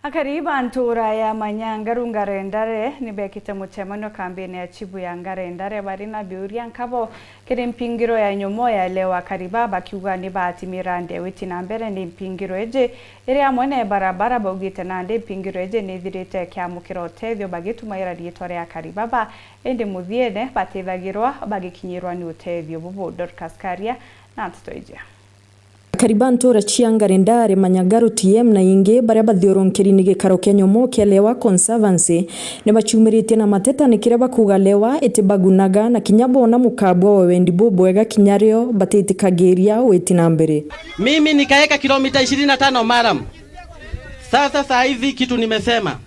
Akariba ntura ya Manyangaru Ngarendare nibekite mutemano kambini ya Chibu ya Ngarendare barina biuria nkabo kiri mpingiro ya nyomo ya leo akariba bakiuga ni bahati mirande witi na mbere ni mpingiro eje iri amwene barabara bogite nande mpingiro eje nithirite kiamukira utethio bagitumaira rietwa ya akariba ba ende muthiene batethagirwa bagikinyirwa ni utethio bubu Dorcas Karia na tutoije Akariba ntura cia Ngarendare Manyangaru TM na ingi baria bathioronkeri ni gikaro kia nyomo kia Lewa Conservancy ni baciumiritie na mateta ni kire bakuga Lewa itibagunaga na kinyabona mukabwa wa wendi bwega kinyario batitikagiria witi na mbere. Mimi nikaeka kilomita 25 maram. Sasa saa hivi kitu nimesema.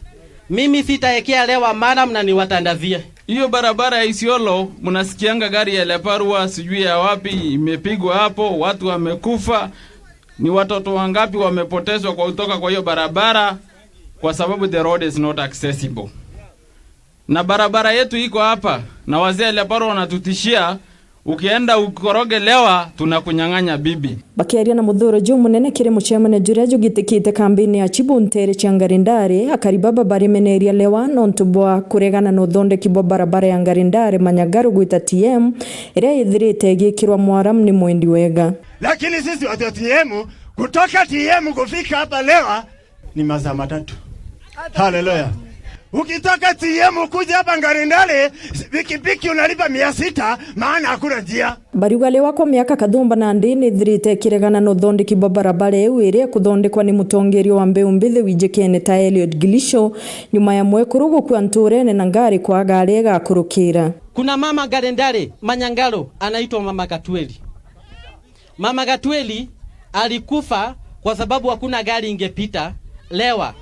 Mimi sitaekea Lewa maram na niwatandazie. Hiyo barabara ya Isiolo mnasikianga gari ya Leparua sijui ya wapi imepigwa hapo, watu wamekufa. Ni watoto wangapi wamepotezwa kwa kutoka kwa hiyo barabara kwa sababu the road is not accessible. Na barabara yetu iko hapa na wazee Leparua wanatutishia ukienda ukoroge Lewa tunakunyang'anya bibi. Bakiaria na muthuro jo munene kire muchemane juria jugitikite kambini ya Chibu ntere cia Ngarendare akariba bari meneria Lewa nontubwa kuregana no thondeki bo barabara ya Ngarendare Manyangaru gwita TM iria ithirite gikirwa mwaram ni mwendi wega. Lakini sisi watu TM kutoka TM kufika hapa Lewa ni masaa matatu. Haleluya. Ukitoka TM kuja hapa Ngarendare pikipiki unalipa 600 maana hakuna njia. Bariuga Lewa kwa miaka kadhumba na ndini thirite kiregana no thondeki bo barabara eu iria kuthondekwa ni mutongerio wa mbeu mbithe wijekene ta Eliud Gilisho nyuma ya mwekurugu kwa nturene na ngari kwa gari gakurukira. Kuna mama Ngarendare Manyangaru anaitwa Mama Gatweli. Mama Gatweli alikufa kwa sababu hakuna gari ingepita Lewa.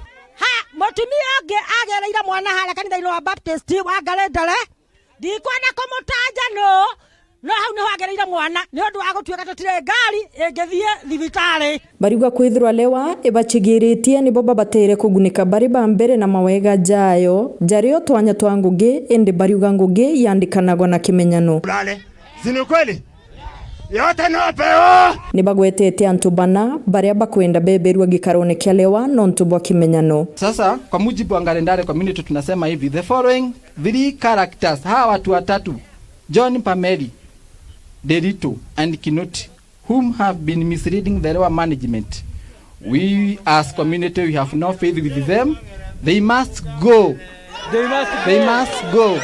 Mutumia age agereira mwana hala kanitha-ini wa Baptist wa Ngarendare ndikwana kumutaja no hau niho agereira mwana ni undu wa gutuika tutire ngari ingithie thibitari. Bariuga kwithirwa Lewa ibachigiritie ni bo babatere kugunika bari ba mbere na mawega jayo jario twanya twa ngugi indi bariuga ngugi yandikanagwa na kimenyano. Zini kweli yote no peo ni bagwetete antubana baria bakwenda beberwa gikarone kia Lewa nontubwa kimenyano. Sasa kwa mujibu wa Ngarendare community tunasema hivi, the following 3 characters hawa watu watatu John Pameli, Derito and Kinoti whom have been misleading the Lewa management, we as community we have no faith with them. They must go. They must go.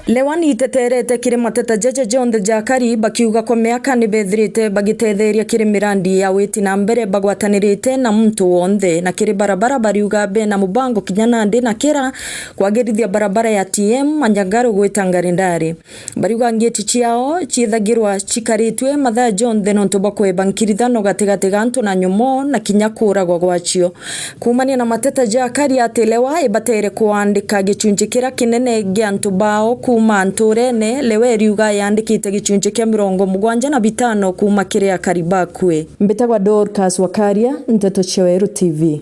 Lewa ni iteterete kire mateta jeje jonde jakari bakiuga kwa miaka ni bethirite bagitetheria kire mirandi ya witi na mbere bagwatanirite na mtu wonde na kire barabara bariuga be na mubango kinyana ndi na kira kwagirithia barabara ya TM Manyangaru gwita Ngarendare. Bariuga ngeti ciao cithagirwa cikaritwe matha jonde nonto bakweba nkirithano gatigati gantu na nyomo na kinyakura gwagwacio kumania na mateta jakari ati Lewa ibatere kuandika gicunji kira kinene gyantu bao kuma nturene Lewa riuga yandikite gicunji kia 75 kuma kire akariba kwe. Mbetagwa Dorcas Wakaria, Nteto Cheweru TV.